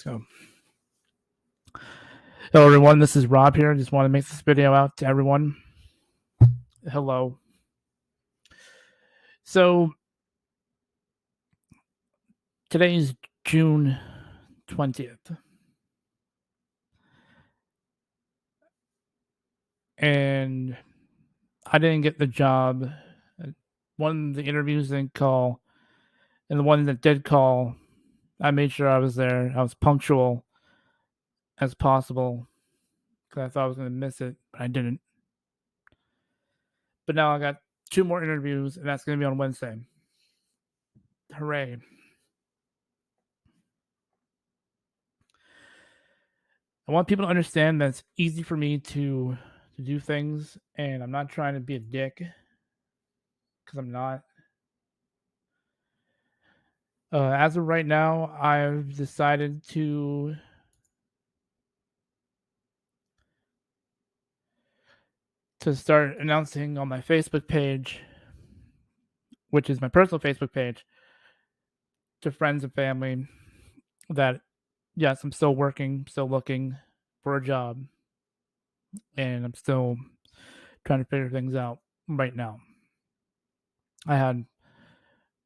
Let's go. Hello, everyone. This is Rob here. I just want to make this video out to everyone. Hello. So, today is June 20th. And I didn't get the job. One of the interviews didn't call. And the one that did call, I made sure I was there. I was punctual as possible because I thought I was going to miss it, but I didn't. But now I got 2 more interviews, and that's going to be on Wednesday. Hooray. I want people to understand that it's easy for me to do things, and I'm not trying to be a dick because I'm not. As of right now, I've decided to start announcing on my Facebook page, which is my personal Facebook page, to friends and family that yes, I'm still working, still looking for a job, and I'm still trying to figure things out right now. I had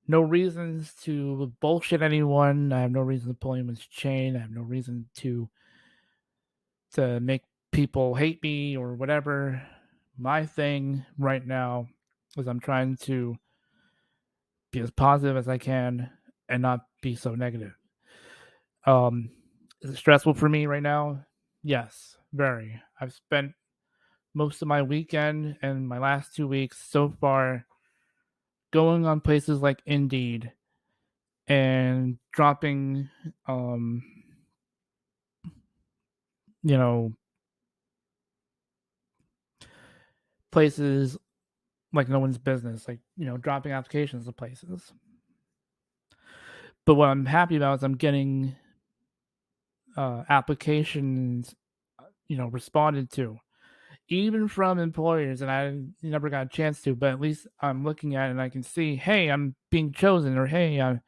no reasons to bullshit anyone. I have no reason to pull anyone's chain. I have no reason to make people hate me or whatever. My thing right now is I'm trying to be as positive as I can and not be so negative. Is it stressful for me right now? Yes, very. I've spent most of my weekend and my last 2 weeks so far going on places like Indeed and dropping you know places like no one's business, like dropping applications to places. But what I'm happy about is I'm getting applications responded to, even from employers, and I never got a chance to, but at least I'm looking at it and I can see, hey, I'm being chosen, or hey, I'm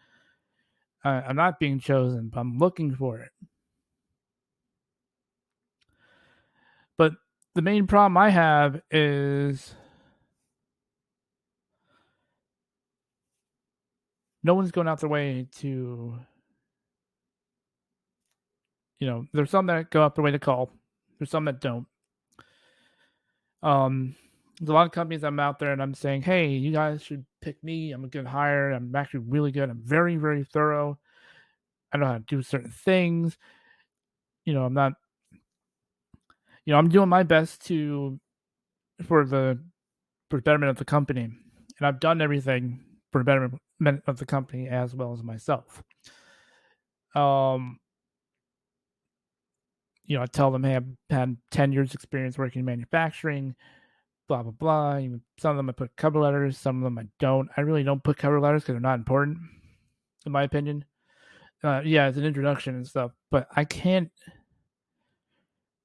not being chosen, but I'm looking for it. But the main problem I have is no one's going out their way to, there's some that go out their way to call, there's some that don't. There's a lot of companies I'm out there and I'm saying, hey, you guys should pick me. I'm a good hire. I'm actually really good. I'm very, very thorough. I know how to do certain things. I'm not, I'm doing my best for the betterment of the company. And I've done everything for the betterment of the company as well as myself. I tell them, hey, I've had 10 years experience working in manufacturing, blah, blah, blah. Some of them I put cover letters, some of them I don't. I really don't put cover letters because they're not important, in my opinion. Yeah, it's an introduction and stuff, but I can't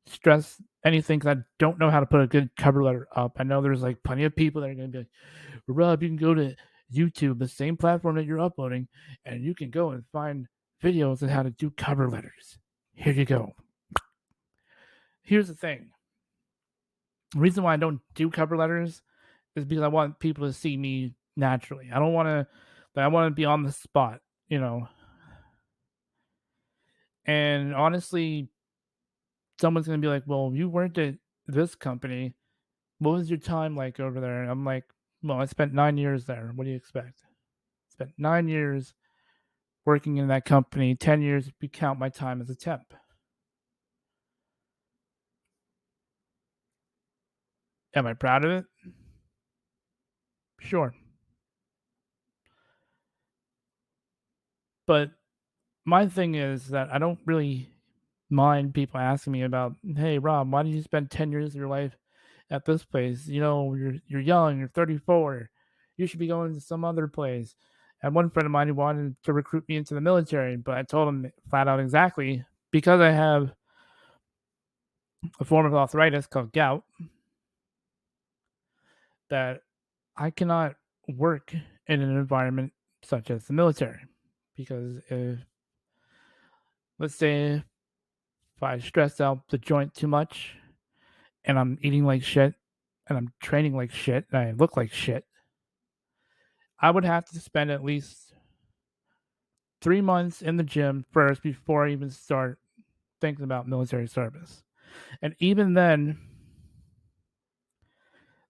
stress anything because I don't know how to put a good cover letter up. I know there's like plenty of people that are going to be like, Rob, you can go to YouTube, the same platform that you're uploading, and you can go and find videos on how to do cover letters. Here you go. Here's the thing. The reason why I don't do cover letters is because I want people to see me naturally. I don't want to, I want to be on the spot, And honestly, someone's going to be like, well, you worked at this company. What was your time like over there? And I'm like, well, I spent 9 years there. What do you expect? I spent 9 years working in that company, 10 years if you count my time as a temp. Am I proud of it? Sure. But my thing is that I don't really mind people asking me about, hey, Rob, why did you spend 10 years of your life at this place? You're young, you're 34. You should be going to some other place. I had one friend of mine who wanted to recruit me into the military, but I told him flat out exactly, because I have a form of arthritis called gout, that I cannot work in an environment such as the military, because if let's say if I stress out the joint too much and I'm eating like shit and I'm training like shit and I look like shit, I would have to spend at least 3 months in the gym first before I even start thinking about military service. And even then,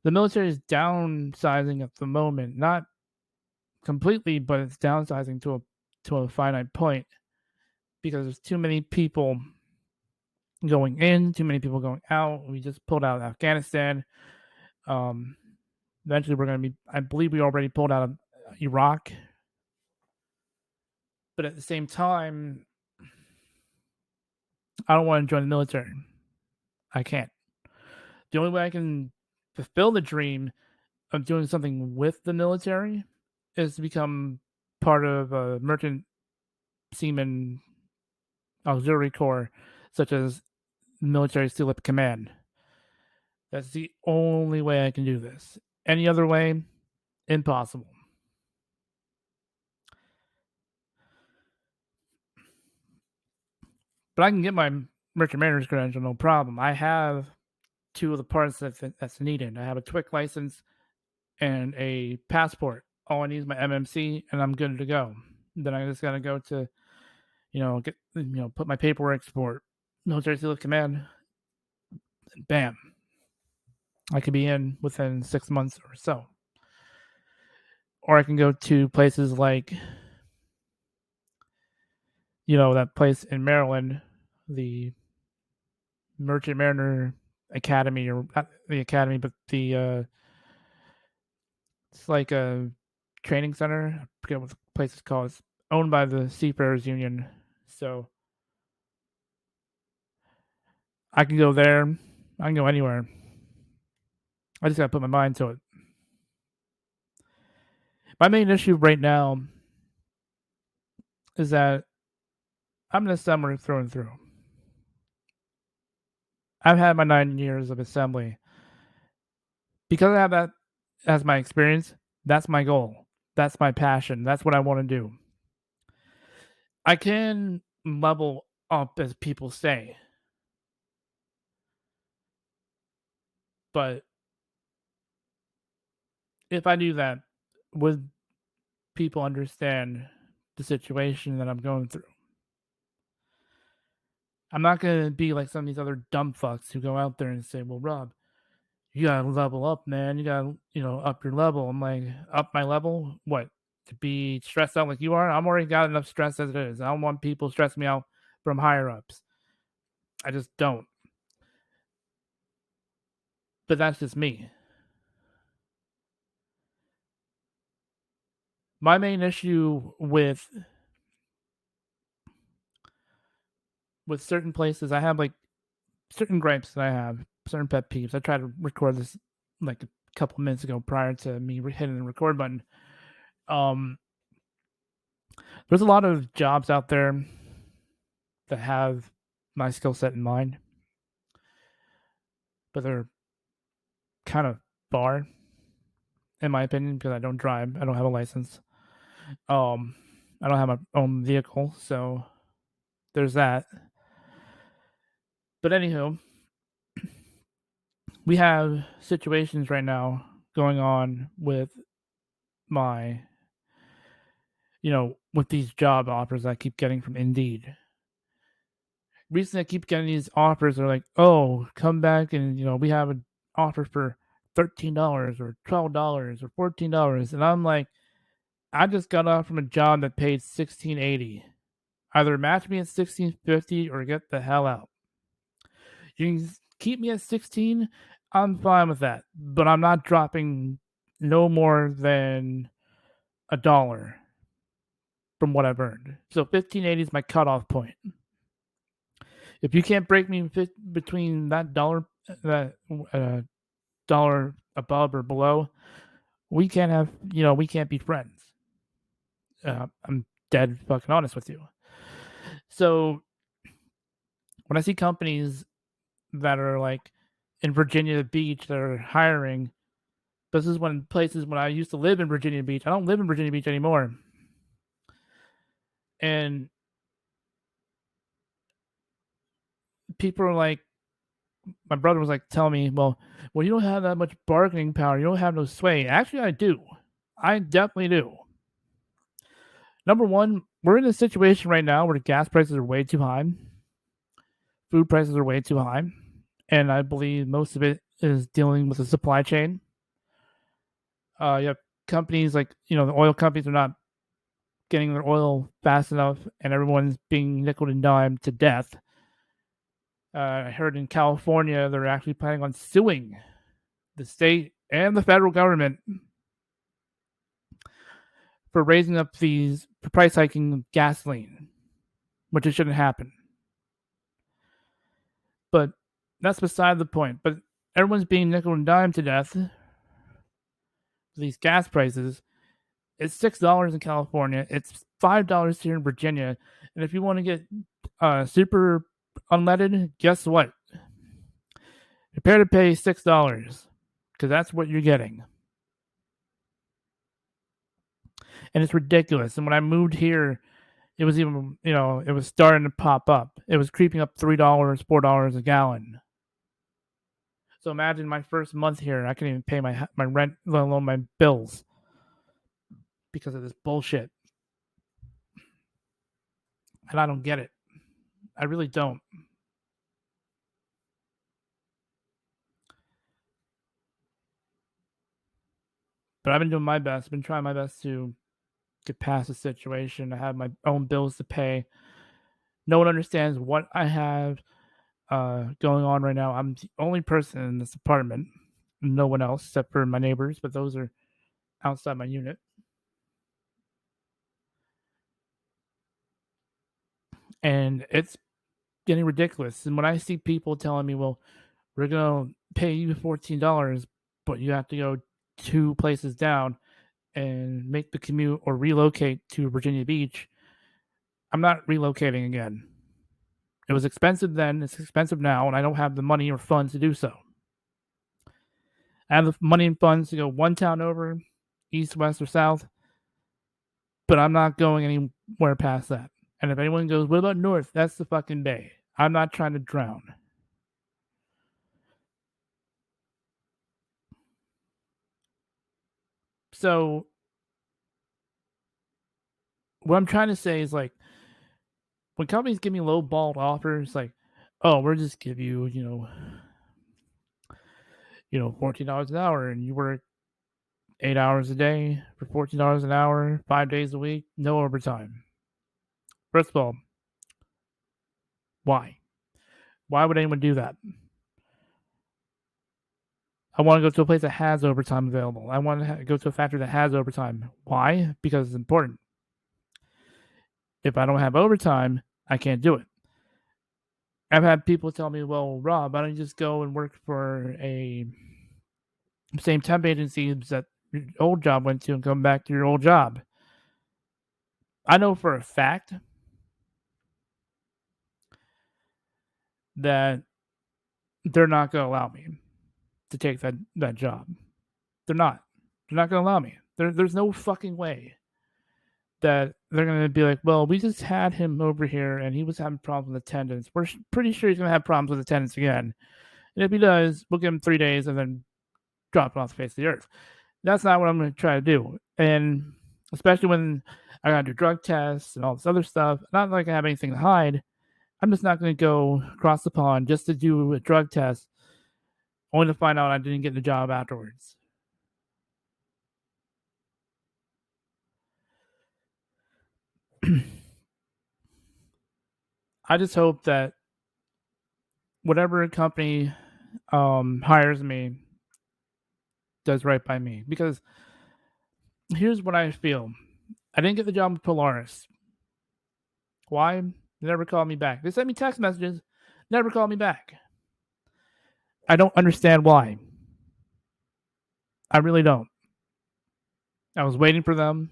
the military is downsizing at the moment, not completely, but it's downsizing to a finite point because there's too many people going in, too many people going out. We just pulled out of Afghanistan. Um, Eventually, we're going to be. I believe we already pulled out of Iraq, but at the same time, I don't want to join the military. I can't. The only way I can fulfill the dream of doing something with the military is to become part of a merchant seaman auxiliary corps, such as Military SEALIP Command. That's the only way I can do this. Any other way, impossible. But I can get my merchant mariner's credential, no problem. I have two of the parts that's needed. I have a TWIC license and a passport. All I need is my MMC, and I'm good to go. Then I just gotta go to, put my paperwork for Military SEALIP Command. And bam, I could be in within 6 months or so. Or I can go to places like, that place in Maryland, the Merchant Mariner Academy, or not the academy, but the it's like a training center. I forget what the place is called. It's owned by the Seafarers Union, so I can go there. I can go anywhere. I just gotta put my mind to it. My main issue right now is that I'm an assembler through and through. I've had my 9 years of assembly. Because I have that as my experience, that's my goal. That's my passion. That's what I want to do. I can level up, as people say, but if I do that, would people understand the situation that I'm going through? I'm not going to be like some of these other dumb fucks who go out there and say, well, Rob, you got to level up, man. You got to, up your level. I'm like, up my level? What? To be stressed out like you are? I'm already got enough stress as it is. I don't want people stressing me out from higher ups. I just don't. But that's just me. My main issue with certain places, I have like certain gripes that I have, certain pet peeves. I tried to record this like a couple minutes ago prior to me hitting the record button. Um, there's a lot of jobs out there that have my skill set in mind, but they're kind of far, in my opinion, because I don't drive. I don't have a license. Um, I don't have my own vehicle, so there's that. But anywho, we have situations right now going on with my, with these job offers I keep getting from Indeed. Recently, I keep getting these offers. They're like, "Oh, come back and we have an offer for $13 or $12 or $14," and I'm like, I just got off from a job that paid $16.80. Either match me at $16.50 or get the hell out. You can keep me at 16. I'm fine with that, but I'm not dropping no more than $1 from what I've earned. So $15.80 is my cutoff point. If you can't break me between that dollar above or below, we can't be friends. I'm dead fucking honest with you. So when I see companies that are like in Virginia Beach that are hiring, this is when places when I used to live in Virginia Beach. I don't live in Virginia Beach anymore. And people are like, my brother was like telling me, well, you don't have that much bargaining power. You don't have no sway. Actually, I do. I definitely do. Number one, we're in a situation right now where gas prices are way too high, food prices are way too high, and I believe most of it is dealing with the supply chain. You have companies like, the oil companies are not getting their oil fast enough, and everyone's being nickel and dime to death. I heard in California they're actually planning on suing the state and the federal government for raising up fees for price hiking gasoline, which it shouldn't happen. But that's beside the point. But everyone's being nickel and dime to death. These gas prices. It's $6 in California. It's $5 here in Virginia. And if you want to get super unleaded, guess what? Prepare to pay $6 because that's what you're getting. And it's ridiculous. And when I moved here, it was even, it was starting to pop up. It was creeping up $3, $4 a gallon. So imagine my first month here, I couldn't even pay my rent, let alone my bills, because of this bullshit. And I don't get it. I really don't. But I've been doing my best. I've been trying my best to get past the situation. I have my own bills to pay. No one understands what I have going on right now. I'm the only person in this apartment. No one else except for my neighbors, but those are outside my unit. And it's getting ridiculous. And when I see people telling me, well, we're going to pay you $14, but you have to go 2 places down and make the commute or relocate to Virginia Beach, I'm not relocating again. It was expensive then, it's expensive now, and I don't have the money or funds to do so. I have the money and funds to go one town over, east, west, or south, but I'm not going anywhere past that. And if anyone goes, what about north? That's the fucking bay. I'm not trying to drown. So, what I'm trying to say is like, when companies give me low balled offers, like, oh, we'll just give you, $14 an hour, and you work 8 hours a day for $14 an hour, 5 days a week, no overtime. First of all, why? Why would anyone do that? I want to go to a place that has overtime available. I want to go to a factory that has overtime. Why? Because it's important. If I don't have overtime, I can't do it. I've had people tell me, well, Rob, why don't you just go and work for a same temp agency that your old job went to and come back to your old job? I know for a fact that they're not going to allow me to take that job. They're not. They're not going to allow me. There's no fucking way that they're going to be like, well, we just had him over here and he was having problems with attendance. We're pretty sure he's going to have problems with attendance again. And if he does, we'll give him 3 days and then drop him off the face of the earth. That's not what I'm going to try to do. And especially when I got to do drug tests and all this other stuff, not like I have anything to hide. I'm just not going to go across the pond just to do a drug test, only to find out I didn't get the job afterwards. I just hope that whatever company hires me does right by me, because here's what I feel. I didn't get the job with Polaris. Why? They never called me back. They sent me text messages, never called me back. I don't understand why. I really don't. I was waiting for them.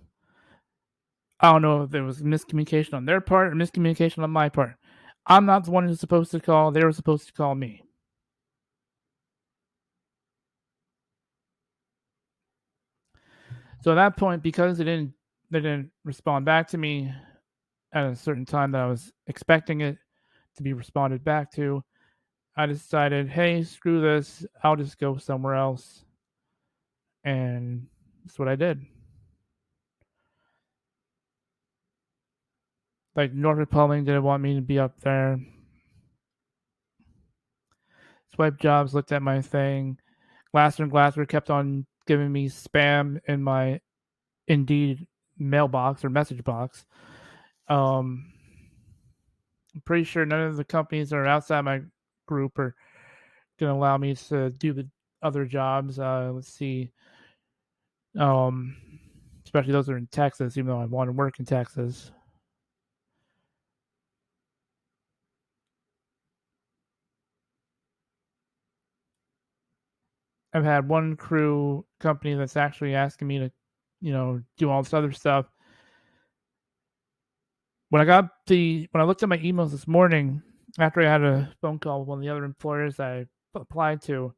I don't know if there was miscommunication on their part or miscommunication on my part. I'm not the one who's supposed to call. They were supposed to call me. So at that point, because they didn't respond back to me at a certain time that I was expecting it to be responded back to, I decided, hey, screw this. I'll just go somewhere else. And that's what I did. Like Northrop Publishing didn't want me to be up there. Swipe Jobs looked at my thing. Glassdoor and Glassdoor kept on giving me spam in my Indeed mailbox or message box. I'm pretty sure none of the companies that are outside my group are going to allow me to do the other jobs. Let's see. Especially those that are in Texas, even though I want to work in Texas. I've had one crew company that's actually asking me to, do all this other stuff. When I looked at my emails this morning after I had a phone call with one of the other employers I applied to,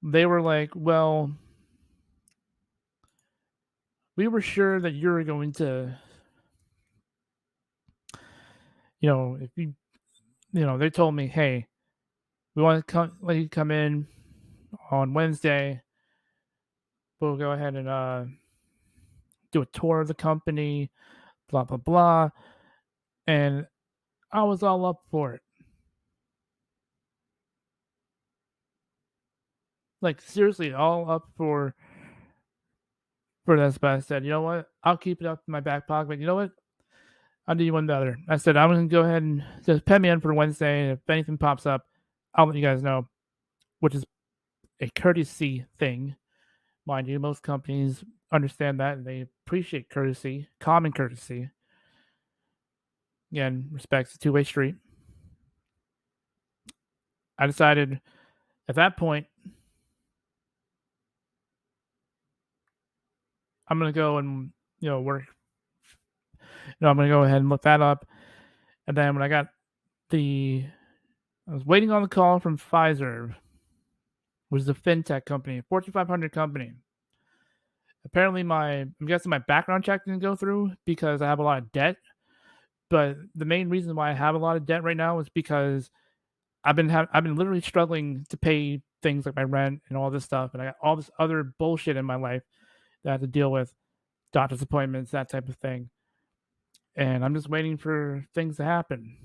they were like, "Well, we were sure that you were going to, if you, they told me, hey, we want to let you come in on Wednesday. We'll go ahead and do a tour of the company, blah blah blah." And I was all up for it. Like seriously, all up for this. But I said, you know what? I'll keep it up in my back pocket. But you know what? I'll do you one better. I said, I'm going to go ahead and just pen me in for Wednesday. And if anything pops up, I'll let you guys know, which is a courtesy thing. Mind you, most companies understand that and they appreciate courtesy, common courtesy. Again, respect's a two-way street. I decided at that point, I'm going to go and, work. I'm going to go ahead and look that up. And then when I was waiting on the call from Pfizer, which is a fintech company, Fortune 500 company. Apparently, I'm guessing my background check didn't go through because I have a lot of debt. But the main reason why I have a lot of debt right now is because I've been literally struggling to pay things like my rent and all this stuff, and I got all this other bullshit in my life that I have to deal with, doctor's appointments, that type of thing. And I'm just waiting for things to happen.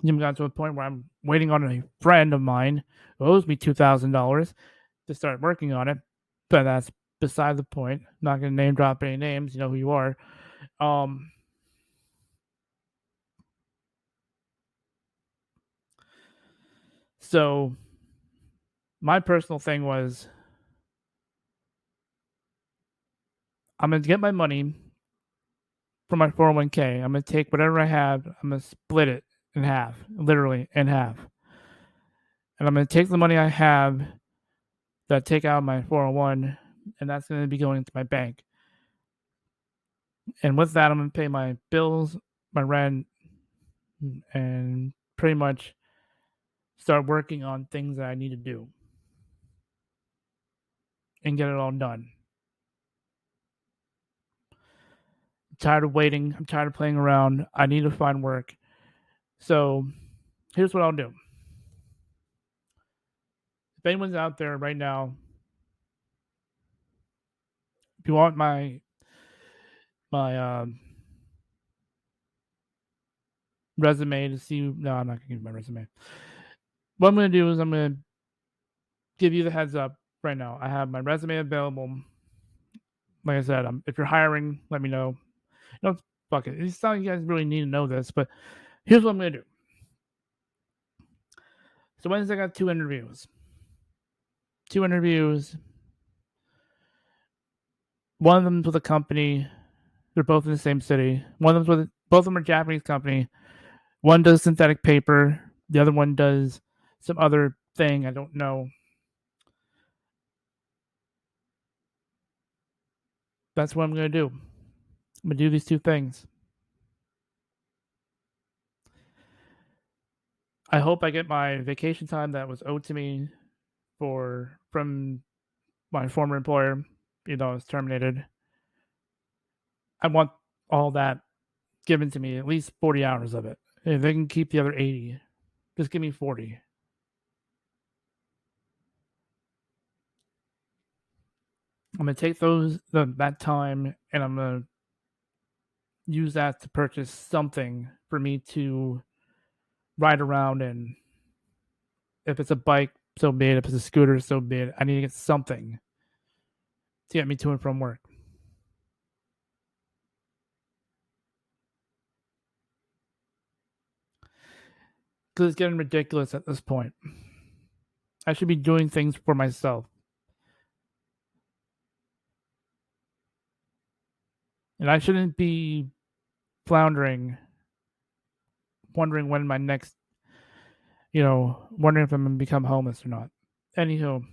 Even got to a point where I'm waiting on a friend of mine who owes me $2,000 to start working on it, but that's beside the point. I'm not going to name drop any names. You know who you are. So my personal thing was, I'm going to get my money from my 401k. I'm going to take whatever I have. I'm going to split it in half, literally in half. And I'm going to take the money I have that I take out of my 401, and that's going to be going into my bank. And with that, I'm going to pay my bills, my rent, and pretty much start working on things that I need to do and get it all done. I'm tired of waiting. I'm tired of playing around. I need to find work. So here's what I'll do. If anyone's out there right now, if you want my resume to see, no, I'm not gonna give you my resume. What I'm gonna do is I'm gonna give you the heads up right now. I have my resume available. Like I said, if you're hiring, let me know. Fuck it. It's not you guys really need to know this, but here's what I'm gonna do. So Wednesday, I got two interviews. One of them's with a company. They're both in the same city. Both of them are Japanese company. One does synthetic paper. The other one does some other thing I don't know. That's what I'm gonna do. I'm gonna do these two things. I hope I get my vacation time that was owed to me from my former employer, even though I was terminated. I want all that given to me, at least 40 hours of it. If they can keep the other 80, Just give me 40. I'm gonna take that time and I'm gonna use that to purchase something for me to ride around in. If it's a bike, so be it. If it's a scooter, so be it. I need to get something to get me to and from work. Because it's getting ridiculous at this point. I should be doing things for myself. And I shouldn't be floundering, wondering when my next, wondering if I'm going to become homeless or not. Anywho,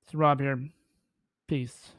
it's Rob here. Peace.